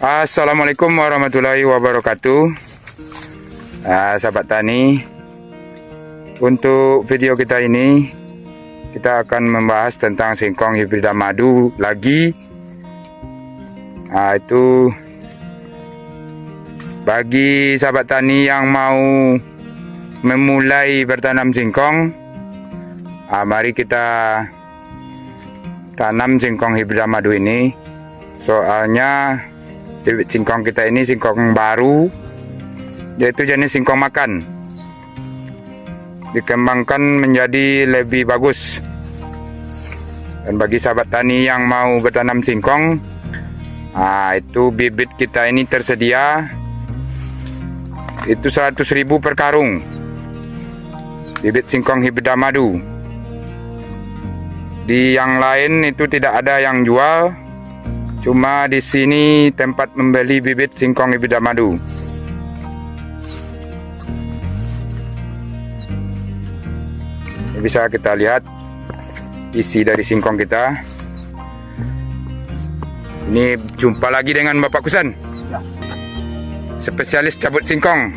Assalamualaikum warahmatullahi wabarakatuh. Sahabat tani, untuk video kita ini kita akan membahas tentang singkong hibrida madu lagi. Itu bagi sahabat tani yang mau memulai bertanam singkong, mari kita tanam singkong hibrida madu ini. Soalnya bibit singkong kita ini singkong baru, yaitu jenis singkong makan, dikembangkan menjadi lebih bagus. Dan bagi sahabat tani yang mau bertanam singkong, itu bibit kita ini tersedia, itu 100.000 per karung bibit singkong hibrida madu. Di yang lain itu tidak ada yang jual. Cuma di sini tempat membeli bibit singkong hibrida madu. Ini bisa kita lihat isi dari singkong kita. Ini jumpa lagi dengan Bapak Kusan, spesialis cabut singkong.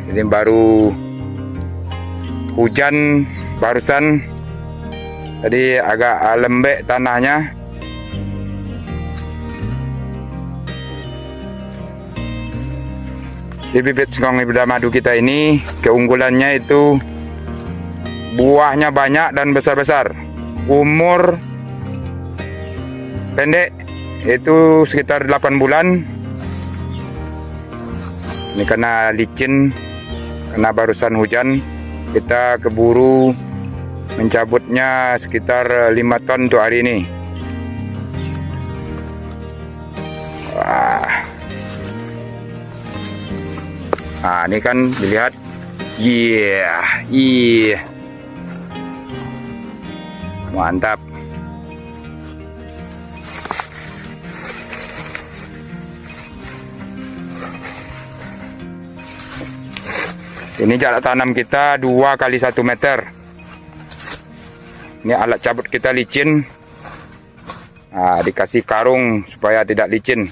Ini baru hujan barusan. Tadi agak lembek tanahnya. Di bibit singkong hibrida madu kita ini keunggulannya itu buahnya banyak dan besar-besar. Umur pendek itu sekitar 8 bulan. Ini karena licin, karena barusan hujan, kita keburu mencabutnya sekitar 5 ton untuk hari ini. Ini kan dilihat. Mantap. Ini jarak tanam kita 2 kali 1 meter. Ini alat cabut kita licin, dikasih karung supaya tidak licin.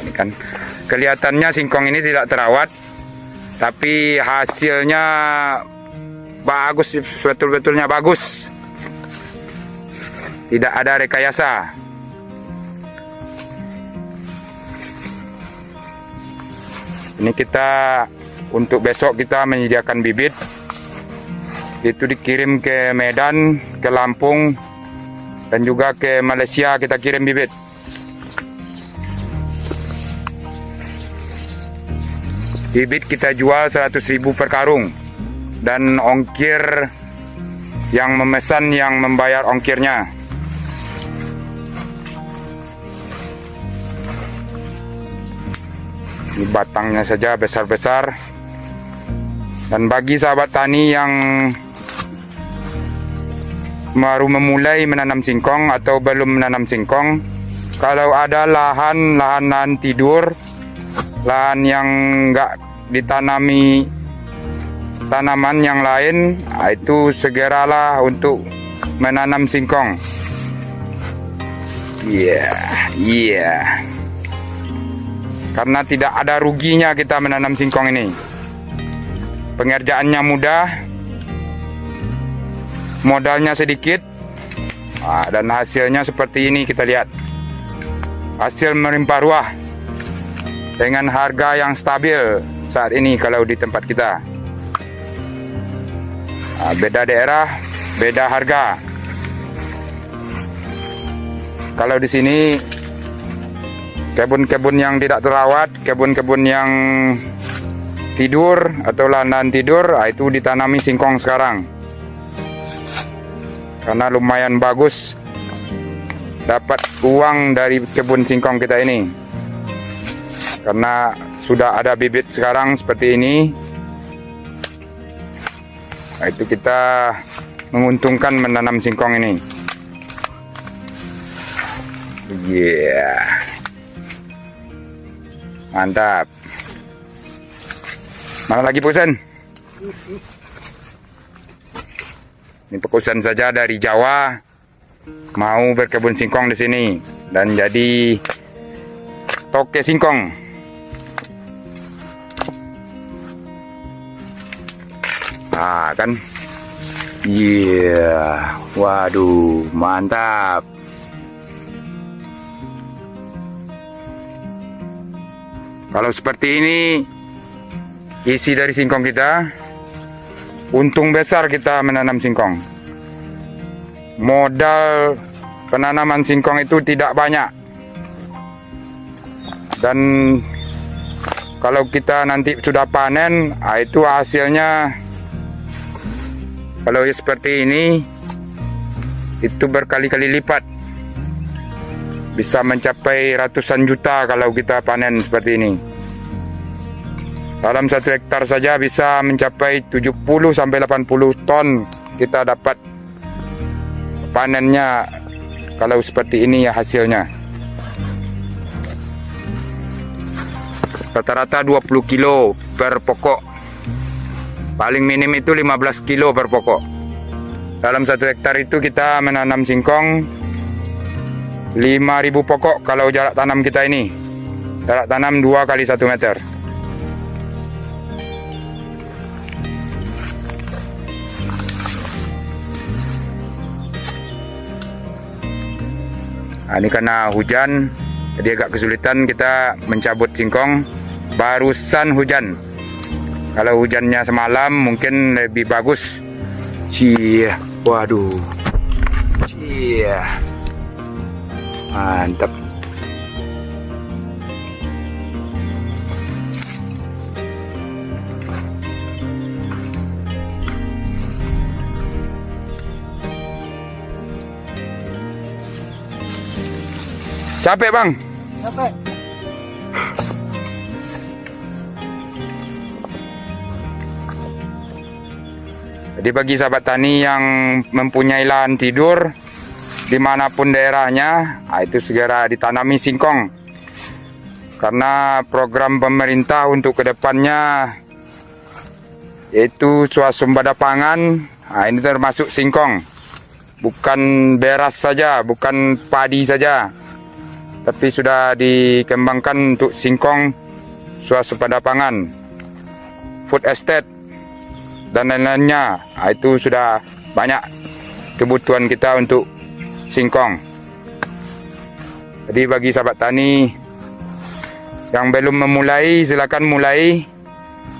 Ini kan kelihatannya singkong ini tidak terawat, tapi hasilnya bagus, betul-betulnya bagus. Tidak ada rekayasa. Ini kita untuk besok kita menyediakan bibit, itu dikirim ke Medan, ke Lampung, dan juga ke Malaysia kita kirim bibit. Bibit kita jual 100.000 per karung, dan ongkir yang memesan yang membayar ongkirnya. Ini batangnya saja besar-besar. Dan bagi sahabat tani yang baru memulai menanam singkong atau belum menanam singkong, kalau ada lahan tidur, lahan yang enggak ditanami tanaman yang lain, itu segeralah untuk menanam singkong. Karena tidak ada ruginya kita menanam singkong ini. Pengerjaannya mudah, modalnya sedikit, dan hasilnya seperti ini kita lihat. Hasil melimpah ruah dengan harga yang stabil saat ini kalau di tempat kita. Beda daerah, beda harga. Kalau di sini kebun-kebun yang tidak terawat, kebun-kebun yang tidur atau lahan tidur, itu ditanami singkong sekarang. Karena lumayan bagus dapat uang dari kebun singkong kita ini. Karena sudah ada bibit sekarang seperti ini, itu kita menguntungkan menanam singkong ini. Mantap. Mana lagi Pusen? Ini pesan saja dari Jawa, mau berkebun singkong di sini dan jadi toke singkong. Ah kan, iya, waduh, mantap. Kalau seperti ini isi dari singkong kita, untung besar kita menanam singkong. Modal penanaman singkong itu tidak banyak. Dan kalau kita nanti sudah panen, itu hasilnya kalau seperti ini itu berkali-kali lipat. Bisa mencapai ratusan juta kalau kita panen seperti ini. Dalam 1 hektar saja bisa mencapai 70 sampai 80 ton kita dapat panennya kalau seperti ini ya hasilnya. Rata-rata 20 kilo per pokok. Paling minim itu 15 kilo per pokok. Dalam 1 hektar itu kita menanam singkong 5.000 pokok kalau jarak tanam kita ini. Jarak tanam 2 kali 1 meter. Nah, ini karena hujan, jadi agak kesulitan kita mencabut singkong. Barusan hujan. Kalau hujannya semalam mungkin lebih bagus. Cie, waduh. Cie. Mantap. Capek bang? Capek. Jadi bagi sahabat tani yang mempunyai lahan tidur dimanapun daerahnya, itu segera ditanami singkong. Karena program pemerintah untuk kedepannya yaitu swasembada pangan, ini termasuk singkong. Bukan beras saja, bukan padi saja, tapi sudah dikembangkan untuk singkong, swasembada pangan, food estate, dan lain-lainnya. Itu sudah banyak kebutuhan kita untuk singkong. Jadi bagi sahabat tani yang belum memulai, silakan mulai.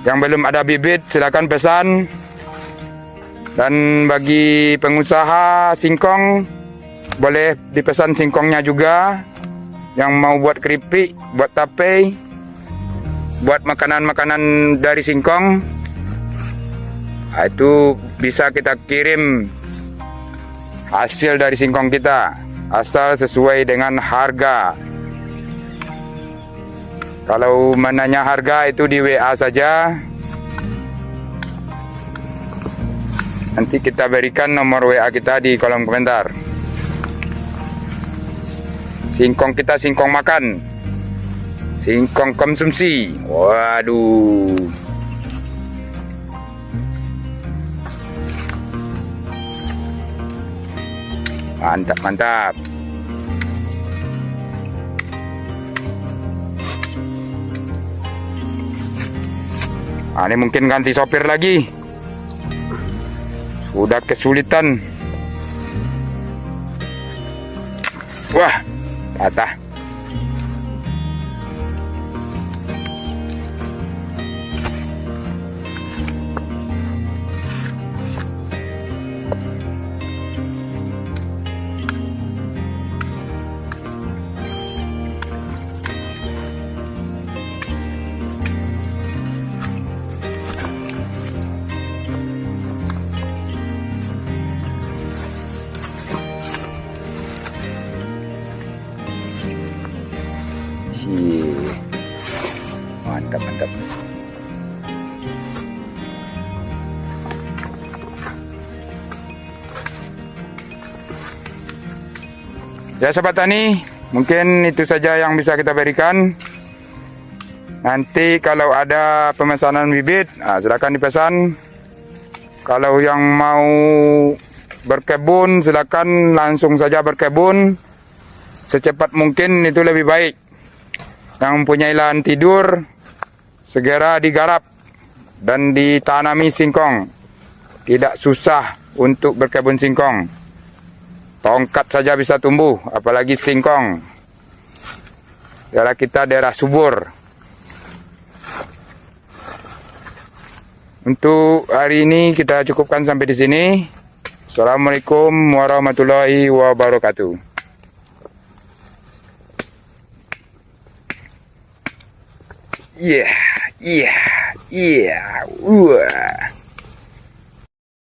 Yang belum ada bibit, silakan pesan. Dan bagi pengusaha singkong, boleh dipesan singkongnya juga. Yang mau buat keripik, buat tape, buat makanan-makanan dari singkong, itu bisa kita kirim hasil dari singkong kita, asal sesuai dengan harga. Kalau menanya harga itu di WA saja. Nanti kita berikan nomor WA kita di kolom komentar. Singkong kita singkong makan, singkong konsumsi. Waduh. Mantap, mantap. Ini mungkin ganti sopir lagi. Sudah kesulitan. Wah, patah. Mantap, mantap. Ya sahabat tani, mungkin itu saja yang bisa kita berikan. Nanti kalau ada pemesanan bibit, silakan dipesan. Kalau yang mau berkebun, silakan langsung saja berkebun. Secepat mungkin itu lebih baik. Yang mempunyai lahan tidur, segera digarap dan ditanami singkong. Tidak susah untuk berkebun singkong. Tongkat saja bisa tumbuh, apalagi singkong. Daerah kita daerah subur. Untuk hari ini kita cukupkan sampai di sini. Assalamualaikum warahmatullahi wabarakatuh. Yeah. Wah.